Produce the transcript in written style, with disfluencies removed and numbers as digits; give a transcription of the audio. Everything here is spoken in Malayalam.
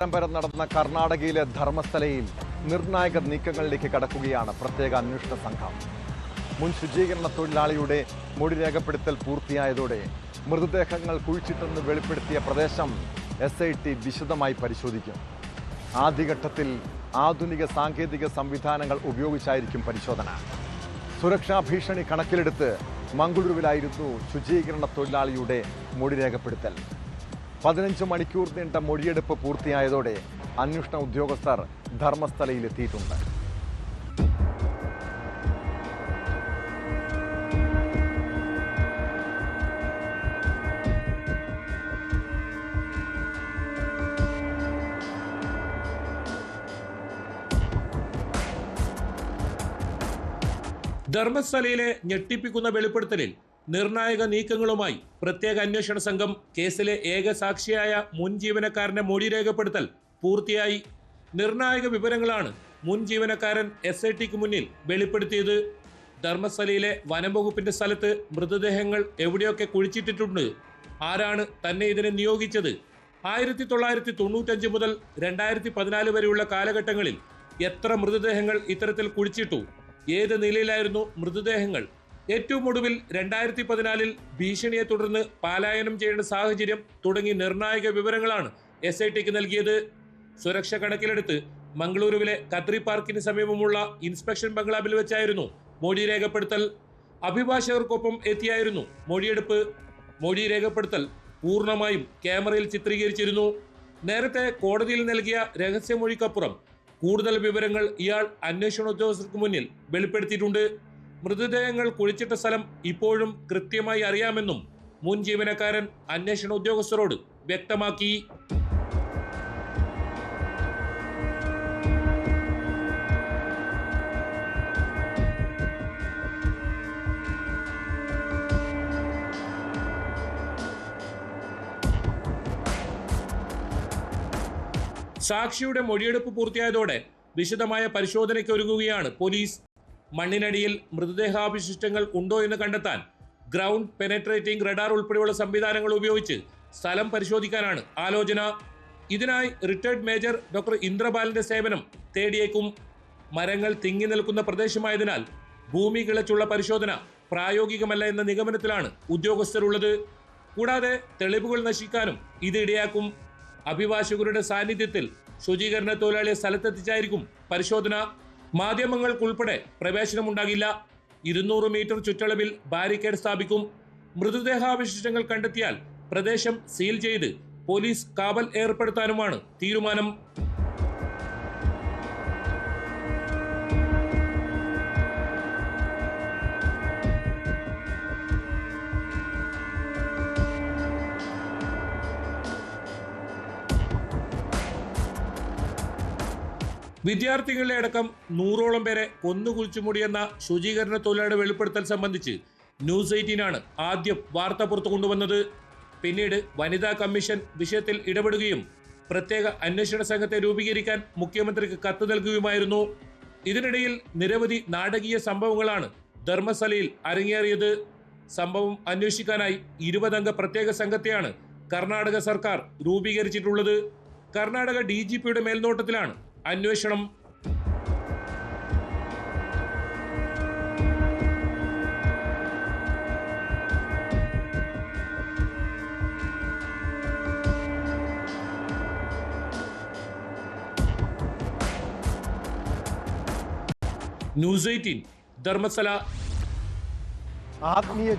പരമ്പര നടന്ന കർണാടകയിലെ ധർമ്മസ്ഥലയിൽ നിർണായക നീക്കങ്ങളിലേക്ക് കടക്കുകയാണ് പ്രത്യേക അന്വേഷണ സംഘം. മുൻ ശുചീകരണ തൊഴിലാളിയുടെ മൊഴി രേഖപ്പെടുത്തൽ പൂർത്തിയായതോടെ മൃതദേഹങ്ങൾ കുഴിച്ചിട്ടെന്ന് വെളിപ്പെടുത്തിയ പ്രദേശം SIT വിശദമായി പരിശോധിക്കും. ആദ്യഘട്ടത്തിൽ ആധുനിക സാങ്കേതിക സംവിധാനങ്ങൾ ഉപയോഗിച്ചായിരിക്കും പരിശോധന. സുരക്ഷാ ഭീഷണി കണക്കിലെടുത്ത് മംഗളൂരുവിലായിരുന്നു ശുചീകരണ തൊഴിലാളിയുടെ മൊഴി രേഖപ്പെടുത്തൽ. 15 മണിക്കൂർ നീണ്ട മൊഴിയെടുപ്പ് പൂർത്തിയായതോടെ അന്വേഷണ ഉദ്യോഗസ്ഥർ ധർമ്മസ്ഥലയിലെത്തിയിട്ടുണ്ട്. ധർമ്മസ്ഥലയിലെ ഞെട്ടിപ്പിക്കുന്ന വെളിപ്പെടുത്തലിൽ നിർണായക നീക്കങ്ങളുമായി പ്രത്യേക അന്വേഷണ സംഘം കേസിലെ ഏക സാക്ഷിയായ മുൻ ജീവനക്കാരന്റെ മൊഴി രേഖപ്പെടുത്തൽ പൂർത്തിയായി. നിർണായക വിവരങ്ങളാണ് മുൻ ജീവനക്കാരൻ SITക്ക് മുന്നിൽ വെളിപ്പെടുത്തിയത്. ധർമ്മസ്ഥലയിലെ വനം വകുപ്പിന്റെ സ്ഥലത്ത് മൃതദേഹങ്ങൾ എവിടെയൊക്കെ കുഴിച്ചിട്ടിട്ടുണ്ട്, ആരാണ് തന്നെ ഇതിനെ നിയോഗിച്ചത്, 1995 മുതൽ 2014 വരെയുള്ള കാലഘട്ടങ്ങളിൽ എത്ര മൃതദേഹങ്ങൾ ഇത്തരത്തിൽ കുഴിച്ചിട്ടു, ഏത് നിലയിലായിരുന്നു മൃതദേഹങ്ങൾ, ഏറ്റവും ഒടുവിൽ 2014 ഭീഷണിയെ തുടർന്ന് പലായനം ചെയ്യേണ്ട സാഹചര്യം തുടങ്ങി നിർണായക വിവരങ്ങളാണ് SITക്ക് നൽകിയത്. സുരക്ഷ കണക്കിലെടുത്ത് മംഗളൂരുവിലെ കത്രി പാർക്കിന് സമീപമുള്ള ഇൻസ്പെക്ഷൻ ബംഗ്ലാവിൽ വെച്ചായിരുന്നു മൊഴി രേഖപ്പെടുത്തൽ. അഭിഭാഷകർക്കൊപ്പം എത്തിയായിരുന്നു മൊഴിയെടുപ്പ്. മൊഴി രേഖപ്പെടുത്തൽ പൂർണ്ണമായും ക്യാമറയിൽ ചിത്രീകരിച്ചിരുന്നു. നേരത്തെ കോടതിയിൽ നൽകിയ രഹസ്യമൊഴിക്കപ്പുറം കൂടുതൽ വിവരങ്ങൾ ഇയാൾ അന്വേഷണ ഉദ്യോഗസ്ഥർക്ക് മുന്നിൽ വെളിപ്പെടുത്തിയിട്ടുണ്ട്. മൃതദേഹങ്ങൾ കുഴിച്ചിട്ട സ്ഥലം ഇപ്പോഴും കൃത്യമായി അറിയാമെന്നും മുൻ ജീവനക്കാരൻ അന്വേഷണ ഉദ്യോഗസ്ഥരോട് വ്യക്തമാക്കി. സാക്ഷിയുടെ മൊഴിയെടുപ്പ് പൂർത്തിയായതോടെ വിശദമായ പരിശോധനയ്ക്ക് ഒരുങ്ങുകയാണ് പോലീസ്. മണ്ണിനടിയിൽ മൃതദേഹാവശിഷ്ടങ്ങൾ ഉണ്ടോ എന്ന് കണ്ടെത്താൻ ഗ്രൗണ്ട് പെനട്രേറ്റിംഗ് റഡാർ ഉൾപ്പെടെയുള്ള സംവിധാനങ്ങൾ ഉപയോഗിച്ച് സ്ഥലം പരിശോധിക്കാനാണ് ആലോചന. ഇതിനായി റിട്ടയർഡ് മേജർ ഡോക്ടർ ഇന്ദ്രപാലിന്റെ സേവനം തേടിയേക്കും. മരങ്ങൾ തിങ്ങി നിൽക്കുന്ന പ്രദേശമായതിനാൽ ഭൂമി കിളച്ചുള്ള പരിശോധന പ്രായോഗികമല്ല എന്ന നിഗമനത്തിലാണ് ഉദ്യോഗസ്ഥരുള്ളത്. കൂടാതെ തെളിവുകൾ നശിക്കാനും ഇത് ഇടയാക്കും. അഭിഭാഷകരുടെ സാന്നിധ്യത്തിൽ ശുചീകരണ തൊഴിലാളിയെ സ്ഥലത്തെത്തിച്ചായിരിക്കും പരിശോധന. മാധ്യമങ്ങൾക്കുൾപ്പെടെ പ്രവേശനമുണ്ടാകില്ല. 200 മീറ്റർ ചുറ്റളവിൽ ബാരിക്കേഡ് സ്ഥാപിക്കും. മൃതദേഹാവശിഷ്ടങ്ങൾ കണ്ടെത്തിയാൽ പ്രദേശം സീൽ ചെയ്ത് പോലീസ് കാവൽ ഏർപ്പെടുത്താനുമാണ് തീരുമാനം. വിദ്യാർത്ഥികളെ അടക്കം 100ഓളം പേരെ കൊന്നുകുഴിച്ചു മൂടിയെന്ന ശുചീകരണ തൊഴിലാളിയുടെ വെളിപ്പെടുത്തൽ സംബന്ധിച്ച് ന്യൂസ് 18 ആദ്യം വാർത്ത പുറത്തു കൊണ്ടുവന്നത്. പിന്നീട് വനിതാ കമ്മീഷൻ വിഷയത്തിൽ ഇടപെടുകയും പ്രത്യേക അന്വേഷണ സംഘത്തെ രൂപീകരിക്കാൻ മുഖ്യമന്ത്രിക്ക് കത്ത് നൽകുകയുമായിരുന്നു. ഇതിനിടയിൽ നിരവധി നാടകീയ സംഭവങ്ങളാണ് ധർമ്മസ്ഥലയിൽ അരങ്ങേറിയത്. സംഭവം അന്വേഷിക്കാനായി 20 അംഗ പ്രത്യേക സംഘത്തെയാണ് കർണാടക സർക്കാർ രൂപീകരിച്ചിട്ടുള്ളത്. കർണാടക DGPയുടെ മേൽനോട്ടത്തിലാണ് അന്വേഷണം. ന്യൂസ് 18 ധർമ്മസ്ഥല. ആത്മീയ